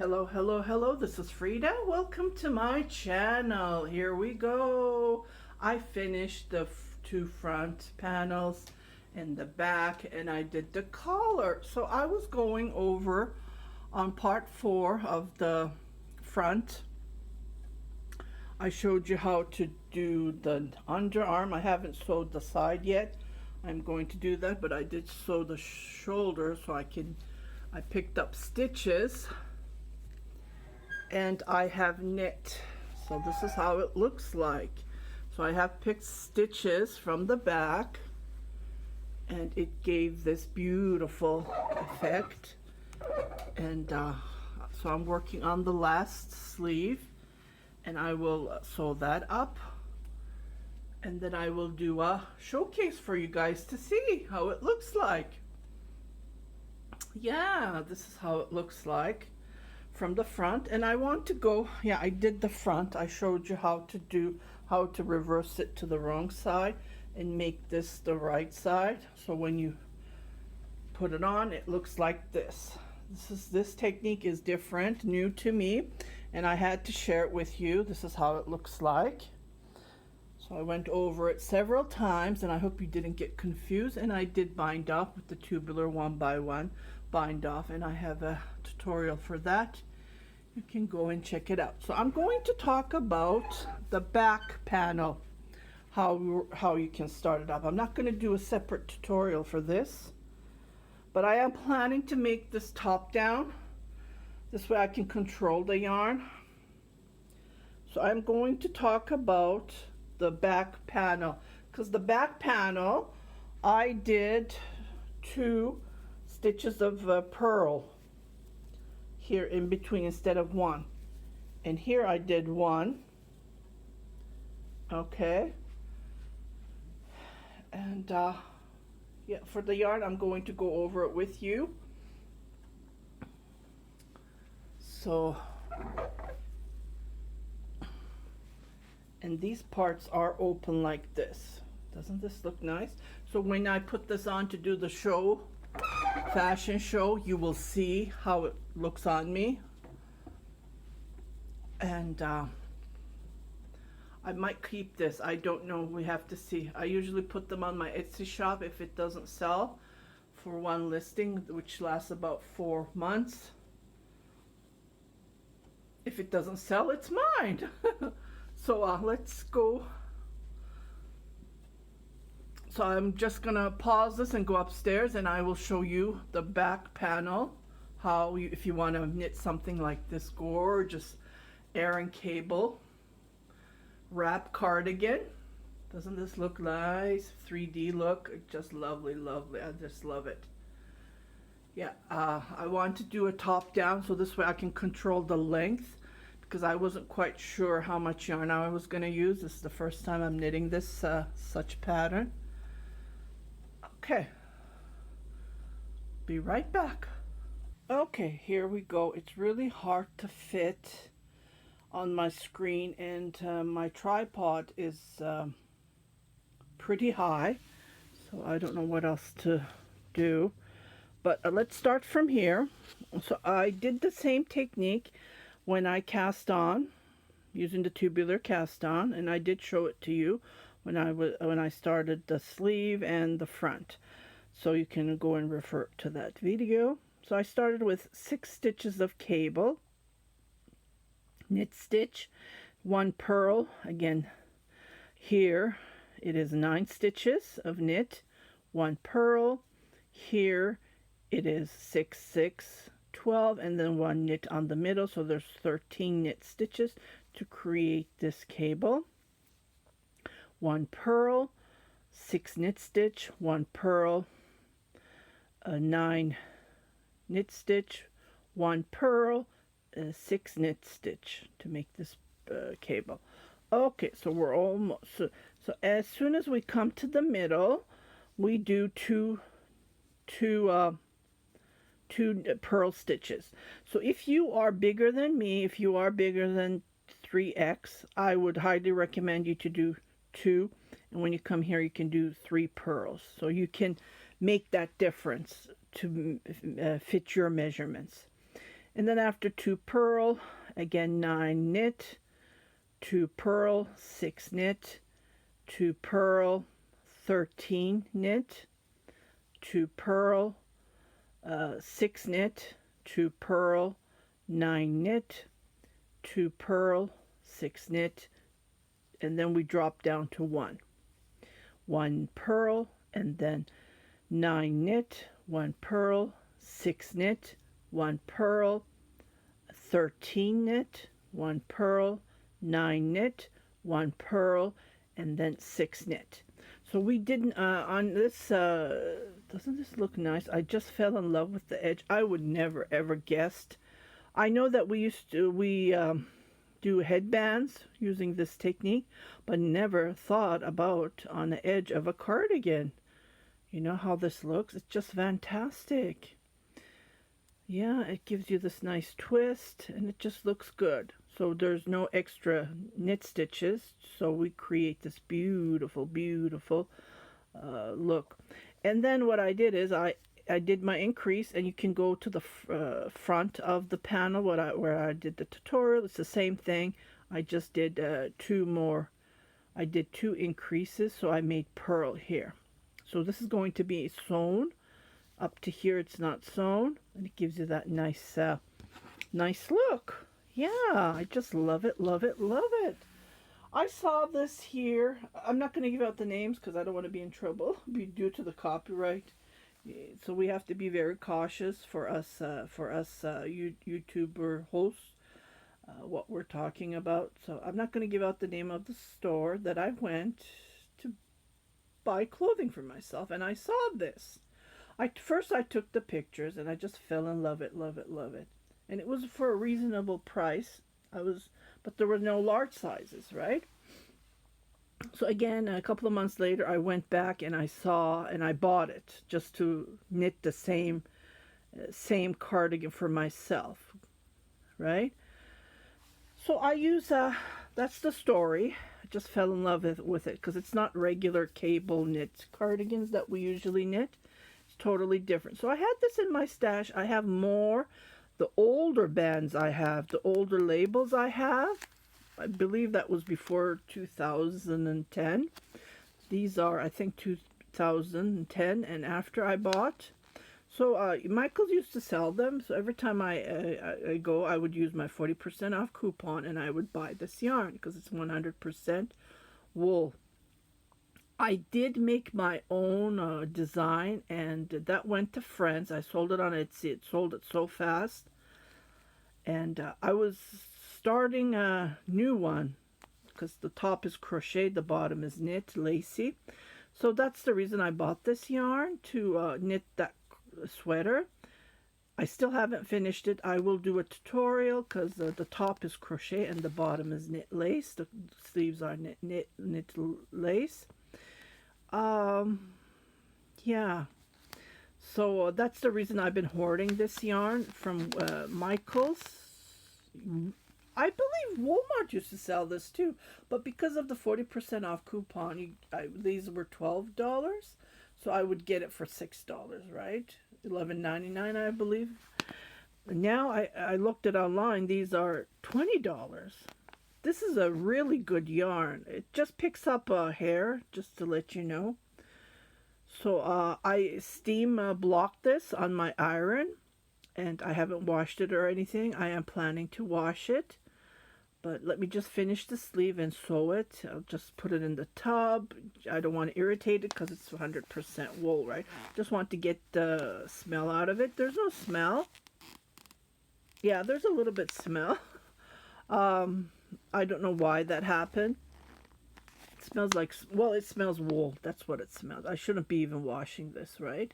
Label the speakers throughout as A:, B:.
A: Hello, hello, hello. This is Frida. Welcome to my channel. Here we go. I finished the two front panels and the back, and I did the collar. So I was going over on part 4 of the front. I showed you how to do the underarm. I haven't sewed the side yet. I'm going to do that, but I did sew the shoulder so I picked up stitches. And I have knit. So this is how it looks like. So I have picked stitches from the back, and it gave this beautiful effect. And so I'm working on the last sleeve, and I will sew that up, and then I will do a showcase for you guys to see how it looks like. Yeah, this is how it looks like from the front. And I want to go, yeah, I did the front. I showed you how to reverse it to the wrong side and make this the right side. So when you put it on, it looks like this. This technique is different, new to me, and I had to share it with you. This is how it looks like. So I went over it several times, and I hope you didn't get confused. And I did bind off with the tubular 1x1 bind off, and I have a tutorial for that. You can go and check it out. So I'm going to talk about the back panel, how you can start it up. I'm not going to do a separate tutorial for this, but I am planning to make this top down. This way I can control the yarn. So I'm going to talk about the back panel, because the back panel I did 2 stitches of purl here in between instead of 1, and here I did 1. Okay, and yeah, for the yarn I'm going to go over it with you. So, and these parts are open like this. Doesn't this look nice? So when I put this on to do the show, fashion show, you will see how it looks on me. And I might keep this. I don't know. We have to see. I usually put them on my Etsy shop if it doesn't sell, for one listing, which lasts about 4 months. If it doesn't sell, it's mine. So let's go. So I'm just gonna pause this and go upstairs, and I will show you the back panel, how you, if you want to knit something like this gorgeous Aran cable wrap cardigan. Doesn't this look nice? 3D look, just lovely, lovely. I just love it. Yeah, I want to do a top down, so this way I can control the length, because I wasn't quite sure how much yarn I was going to use. This is the first time I'm knitting this such pattern. Okay, be right back. Okay, here we go. It's really hard to fit on my screen, and my tripod is pretty high, so I don't know what else to do. But let's start from here. So I did the same technique when I cast on, using the tubular cast on, and I did show it to you when I started the sleeve and the front, so you can go and refer to that video. So I started with 6 stitches of cable, knit stitch, 1 purl. Again, here it is 9 stitches of knit, 1 purl. Here it is 6, 6, 12, and then 1 knit on the middle, so there's 13 knit stitches to create this cable. 1 purl, 6 knit stitch, 1 purl, 9 knit stitch, 1 purl, 6 knit stitch to make this cable. Okay, so we're almost, so as soon as we come to the middle, we do two purl stitches. So if you are bigger than me, if you are bigger than 3x, I would highly recommend you to do 2, and when you come here you can do 3 purls, so you can make that difference to fit your measurements. And then after 2 purl, again 9 knit, 2 purl, 6 knit, 2 purl, 13 knit, 2 purl, 6 knit, 2 purl, 9 knit, 2 purl, 6 knit, and then we drop down to 1 purl, and then 9 knit, 1 purl, 6 knit, 1 purl, 13 knit, 1 purl, 9 knit, 1 purl, and then 6 knit. So we didn't on this doesn't this look nice? I just fell in love with the edge. I would never ever guessed. I know that we do headbands using this technique, but never thought about on the edge of a cardigan. You know how this looks? It's just fantastic. Yeah, it gives you this nice twist, and it just looks good. So there's no extra knit stitches, so we create this beautiful, beautiful look. And then what I did is I did my increase, and you can go to the front of the panel where I did the tutorial. It's the same thing. I just did 2 more. I did 2 increases, so I made purl here. So this is going to be sewn. Up to here it's not sewn, and it gives you that nice nice look. Yeah, I just love it, love it, love it. I saw this here. I'm not going to give out the names because I don't want to be in trouble due to the copyright. So we have to be very cautious for us YouTuber hosts what we're talking about. So I'm not going to give out the name of the store that I went to buy clothing for myself, and I saw this. First I took the pictures, and I just fell in love it, love it, love it. And it was for a reasonable price. But there were no large sizes, right? So again, a couple of months later, I went back and I saw, and I bought it just to knit the same cardigan for myself, right? So I use, that's the story. I just fell in love with it because it's not regular cable knit cardigans that we usually knit. It's totally different. So I had this in my stash. I have more. The older bands I have, the older labels I have, I believe that was before 2010. These are, I think, 2010 and after I bought. So Michael's used to sell them. So every time I go, I would use my 40% off coupon, and I would buy this yarn because it's 100% wool. I did make my own design, and that went to friends. I sold it on Etsy. It sold it so fast. And I was starting a new one because the top is crocheted, the bottom is knit, lacy. So that's the reason I bought this yarn, to knit that sweater. I still haven't finished it. I will do a tutorial because the top is crochet and the bottom is knit lace. The sleeves are knit lace. Yeah. So that's the reason I've been hoarding this yarn from Michael's. I believe Walmart used to sell this too, but because of the 40% off coupon, these were $12, so I would get it for $6, right? $11.99, I believe. Now I looked it online. These are $20. This is a really good yarn. It just picks up hair, just to let you know. So I steam blocked this on my iron, and I haven't washed it or anything. I am planning to wash it, but let me just finish the sleeve and sew it. I'll just put it in the tub. I don't want to irritate it because it's 100% wool, right? Just want to get the smell out of it. There's no smell. Yeah, there's a little bit smell. I don't know why that happened. It smells like, well, it smells wool. That's what it smells. I shouldn't be even washing this, right?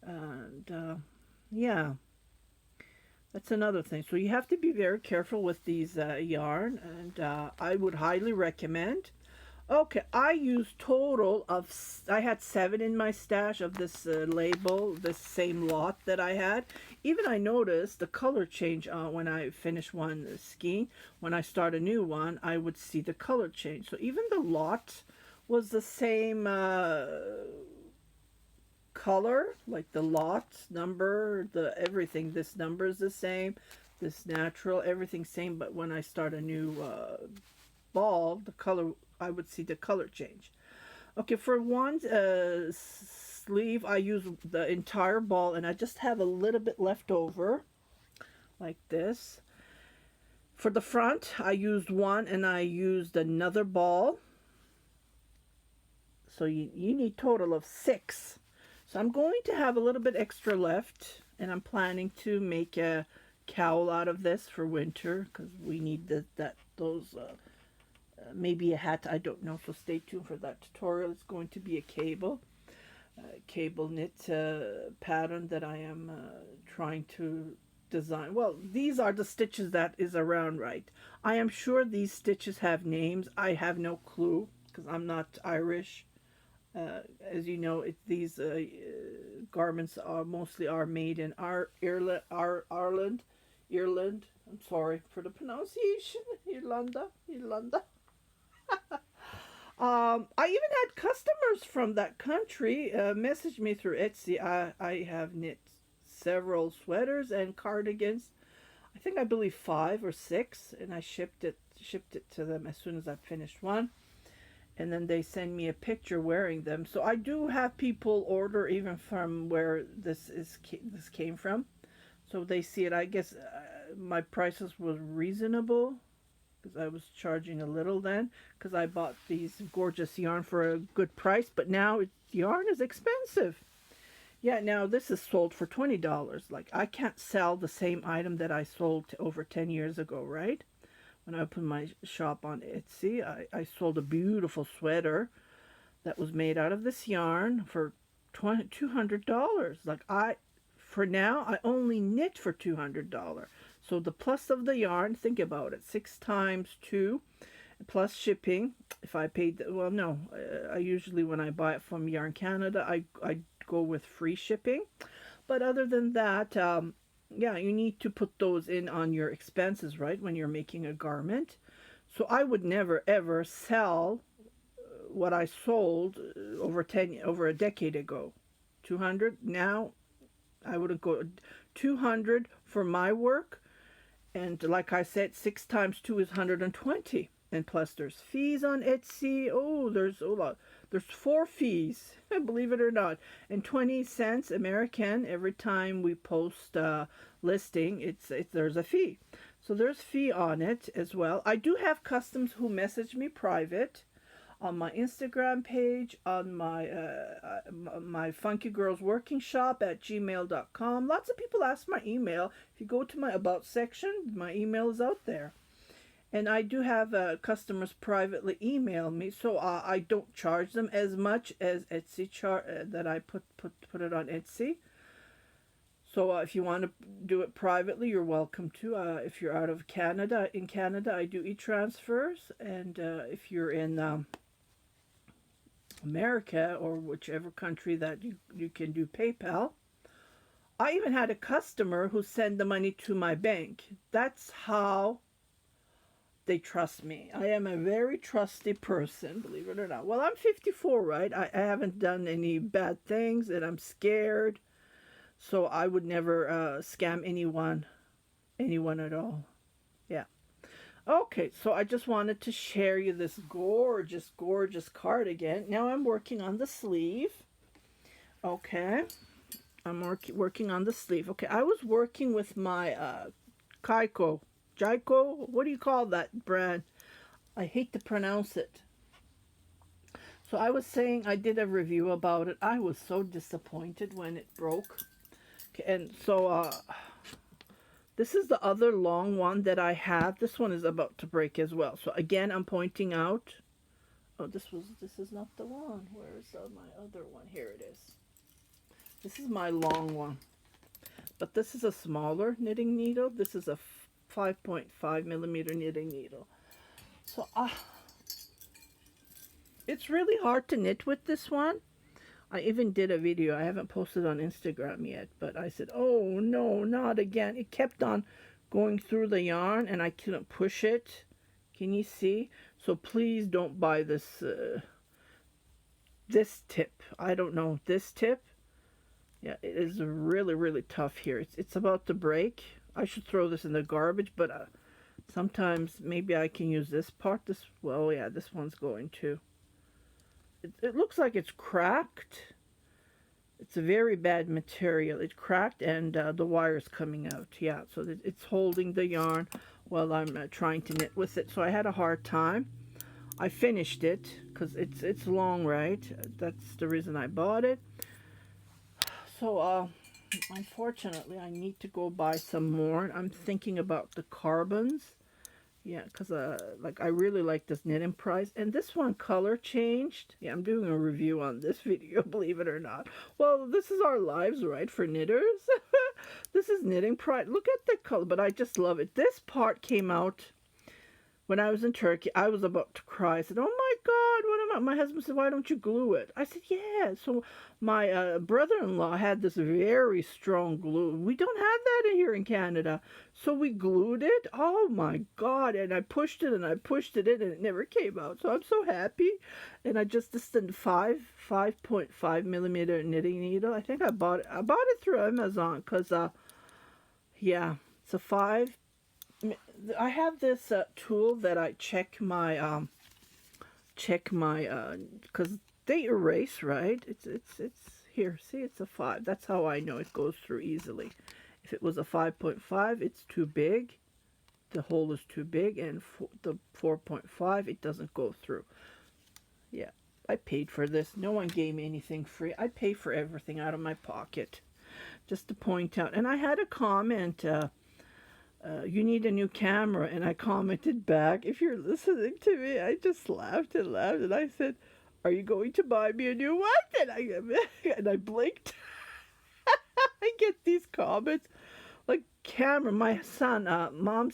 A: And yeah, that's another thing. So you have to be very careful with these yarn, and I would highly recommend. Okay, I used total of, I had 7 in my stash of this label, this same lot that I had. Even I noticed the color change when I finish one skein. When I start a new one, I would see the color change. So even the lot was the same color, like the lot number, the everything. This number is the same. this natural, everything same, but when I start a new ball, the color, I would see the color change. Okay, for one sleeve, I use the entire ball, and I just have a little bit left over, like this. For the front, I used one, and I used another ball. So you need total of 6. So I'm going to have a little bit extra left, and I'm planning to make a cowl out of this for winter, because we need those maybe a hat, I don't know, so stay tuned for that tutorial. It's going to be a cable knit pattern that I am trying to design. Well, these are the stitches that is around, right? I am sure these stitches have names. I have no clue because I'm not Irish. As you know, these garments are mostly made in Ireland. I'm sorry for the pronunciation. Irlanda. I even had customers from that country message me through Etsy. I have knit several sweaters and cardigans. I believe 5 or 6, and I shipped it to them as soon as I finished one. And then they send me a picture wearing them. So I do have people order even from where this came from. So they see it. I guess my prices was reasonable because I was charging a little then because I bought these gorgeous yarn for a good price. But now yarn is expensive. Yeah, now this is sold for $20. Like, I can't sell the same item that I sold over 10 years ago, right? When I opened my shop on Etsy, I sold a beautiful sweater that was made out of this yarn for $200. Like, for now, I only knit for $200. So the plus of the yarn, think about it, 6 times 2 plus shipping. If I paid, well, no, I usually when I buy it from Yarn Canada, I go with free shipping. But other than that, yeah, you need to put those in on your expenses, right, when you're making a garment. So I would never ever sell what I sold over a decade ago. 200 now, I wouldn't go 200 for my work, and like I said, 6 times 2 is 120. And plus there's fees on Etsy. Oh, there's 4 fees, believe it or not, and 20 cents American every time we post a listing. There's a fee, so there's fee on it as well. I do have customers who message me private on my Instagram page, on my Funky Girls Working Shop at gmail.com. Lots of people ask my email. If you go to my About section, my email is out there. And I do have customers privately email me, so I don't charge them as much as Etsy that I put it on Etsy. So if you want to do it privately, you're welcome to. If you're out of Canada, in Canada, I do e-transfers, and if you're in America or whichever country that you can do PayPal. I even had a customer who sent the money to my bank. That's how they trust me. I am a very trusty person, believe it or not. Well, I'm 54, right? I haven't done any bad things, and I'm scared. So I would never scam anyone at all. Yeah. Okay, so I just wanted to share you this gorgeous, gorgeous cardigan. Now I'm working on the sleeve. Okay. I'm working on the sleeve. Okay, I was working with my Jaico, what do you call that brand? I hate to pronounce it. So I was saying I did a review about it. I was so disappointed when it broke. Okay, and so this is the other long one that I have. This one is about to break as well. So again, I'm pointing out. Oh, this is not the one. Where's my other one? Here it is. This is my long one. But this is a smaller knitting needle. This is a 5.5 millimeter knitting needle. So it's really hard to knit with this one. I even did a video. I haven't posted on Instagram yet, but I said, oh no, not again. It kept on going through the yarn and I couldn't push it. Can you see? So please don't buy this this tip. I don't know, this tip. Yeah, it is really, really tough here. It's about to break. I should throw this in the garbage, but sometimes maybe I can use this part. Well, yeah, this one's going to. It looks like it's cracked. It's a very bad material. It's cracked and the wire's coming out. Yeah, so it's holding the yarn while I'm trying to knit with it. So I had a hard time. I finished it because it's long, right? That's the reason I bought it. So unfortunately, I need to go buy some more. I'm thinking about the carbons. Yeah, because like I really like this knitting price. And this one color changed. Yeah, I'm doing a review on this video, believe it or not. Well, this is our lives, right, for knitters. This is knitting price. Look at the color, but I just love it. This part came out when I was in Turkey. I was about to cry. I said, oh my God, what am I? My husband said, why don't you glue it? I said, yeah. So my brother-in-law had this very strong glue. We don't have that here in Canada. So we glued it. Oh my God. And I pushed it and I pushed it in and it never came out. So I'm so happy. And I just, this is a 5.5 millimeter knitting needle. I think I bought it through Amazon because, yeah, it's a 5. I have this tool that I check my because they erase, right? It's here. See, it's a 5. That's how I know it goes through easily. If it was a 5.5, it's too big. The hole is too big, and the 4.5, it doesn't go through. Yeah, I paid for this. No one gave me anything free. I pay for everything out of my pocket. Just to point out. And I had a comment. You need a new camera, and I commented back, if you're listening to me, I just laughed and laughed, and I said, are you going to buy me a new one? And I blinked. I get these comments like, camera. My son,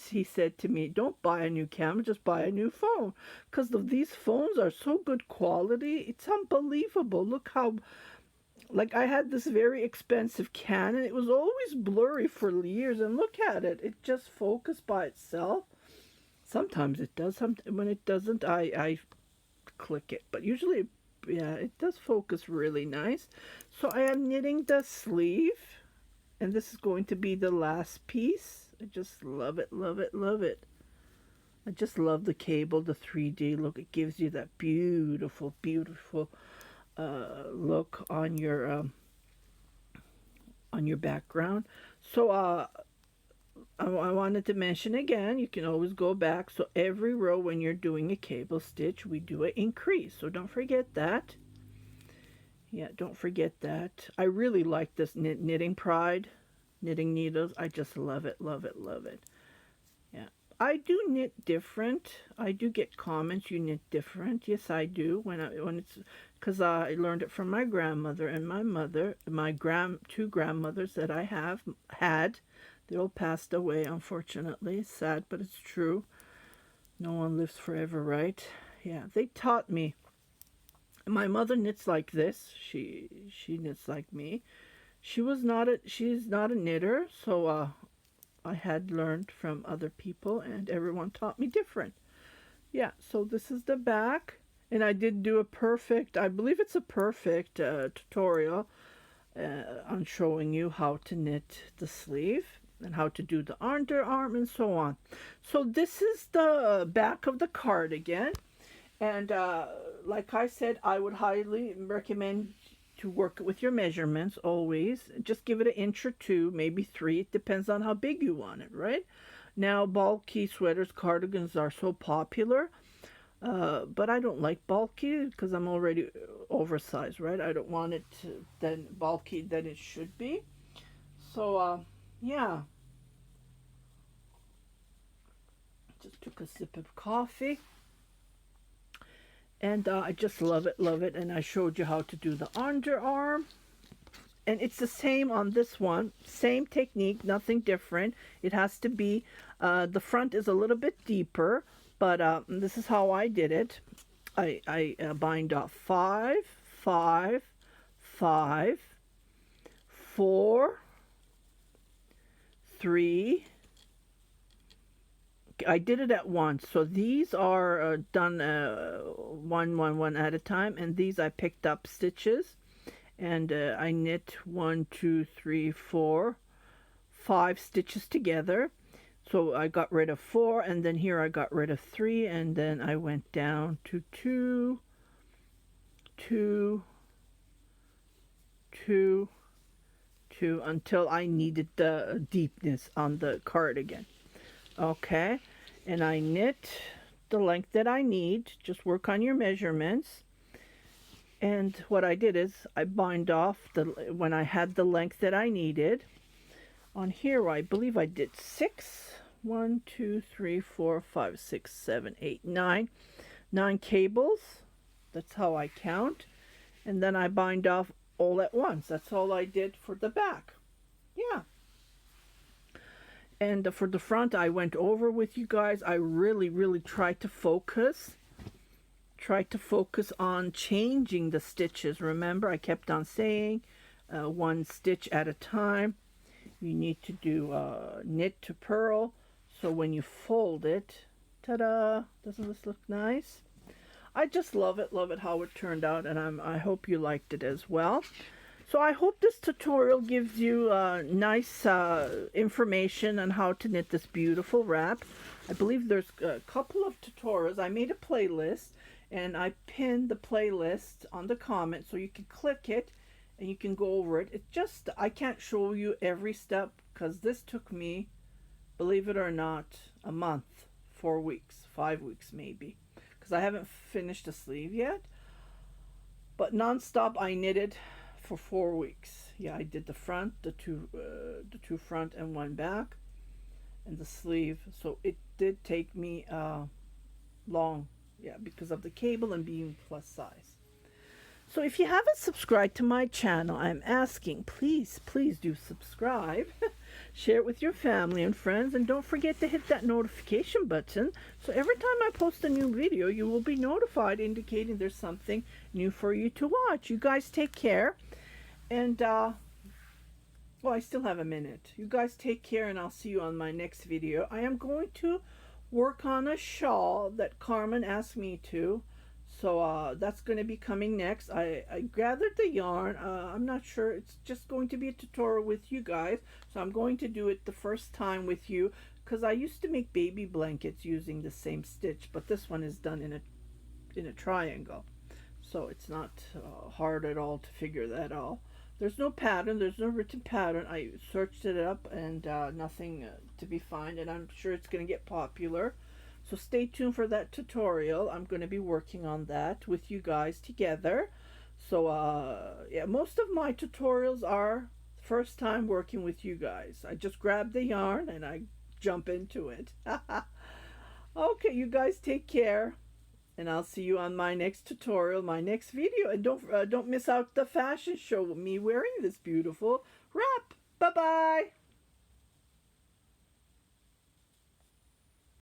A: he said to me, don't buy a new camera, just buy a new phone, because these phones are so good quality. It's unbelievable. Look how, like, I had this very expensive Canon. It was always blurry for years, and look at it. It just focused by itself. Sometimes it does. When it doesn't, I click it. But usually, yeah, it does focus really nice. So I am knitting the sleeve, and this is going to be the last piece. I just love it, love it, love it. I just love the cable, the 3D look. It gives you that beautiful, beautiful look on your background. So I wanted to mention again, you can always go back. So every row when you're doing a cable stitch, we do an increase. So don't forget that. Yeah, don't forget that. I really like this knitting pride, knitting needles. I just love it, love it, love it. Yeah, I do knit different. I do get comments, you knit different. Yes, I do. When it's because I learned it from my grandmother and my mother, my two grandmothers that I have had. They all passed away, unfortunately. It's sad, but it's true. No one lives forever, right? Yeah, they taught me. My mother knits like this. She knits like me. She's not a knitter, so I had learned from other people, and everyone taught me different. Yeah, so this is the back, and I did do I believe it's a perfect tutorial on showing you how to knit the sleeve and how to do the underarm and so on. So this is the back of the cardigan, and like I said, I would highly recommend to work with your measurements always. Just give it an inch or 2, maybe 3. It depends on how big you want it, right? Now, bulky sweaters, cardigans are so popular, but I don't like bulky because I'm already oversized, right? I don't want it then bulky than it should be. So, yeah. Just took a sip of coffee. And I just love it, love it. And I showed you how to do the underarm. And it's the same on this one. Same technique, nothing different. It has to be, the front is a little bit deeper. But this is how I did it. I bind off 5, 5, 5, 4, 3. I did it at once. So these are done one at a time, and these I picked up stitches, and I knit 1, 2, 3, 4, 5 stitches together. So I got rid of 4, and then here I got rid of 3, and then I went down to 2, 2, 2, 2 until I needed the deepness on the cardigan. Okay, and I knit the length that I need. Just work on your measurements. And what I did is I bind off when I had the length that I needed. On here, I believe I did 6. 1, 2, 3, 4, 5, 6, 7, 8, 9. 9 cables. That's how I count. And then I bind off all at once. That's all I did for the back. Yeah. And for the front, I went over with you guys. I really tried to focus. Tried to focus on changing the stitches. Remember, I kept on saying 1 stitch at a time. You need to do knit to purl. So when you fold it, ta-da! Doesn't this look nice? I just love it how it turned out, and I hope you liked it as well. So I hope this tutorial gives you nice information on how to knit this beautiful wrap. I believe there's a couple of tutorials. I made a playlist, and I pinned the playlist on the comment so you can click it and you can go over it. I can't show you every step because this took me, believe it or not, a month, 4 weeks, 5 weeks maybe, because I haven't finished the sleeve yet. But non-stop I knitted for 4 weeks. Yeah, I did the front, the two front and 1 back, and the sleeve. So it did take me long, yeah, because of the cable and being plus size. So if you haven't subscribed to my channel, I'm asking, please do subscribe. Share it with your family and friends, and don't forget to hit that notification button so every time I post a new video you will be notified, indicating there's something new for you to watch. You guys take care, and well, I still have a minute. You guys take care, and I'll see you on my next video. I am going to work on a shawl that Carmen asked me to. So that's going to be coming next. I gathered the yarn. I'm not sure. It's just going to be a tutorial with you guys. So I'm going to do it the first time with you, because I used to make baby blankets using the same stitch, but this one is done in a triangle. So it's not hard at all to figure that out. There's no pattern. There's no written pattern. I searched it up, and nothing to be found, and I'm sure it's going to get popular. So stay tuned for that tutorial. I'm going to be working on that with you guys together. So yeah, most of my tutorials are first time working with you guys. I just grab the yarn and I jump into it. Okay, you guys take care, and I'll see you on my next tutorial, my next video. And don't miss out the fashion show with me wearing this beautiful wrap. Bye bye.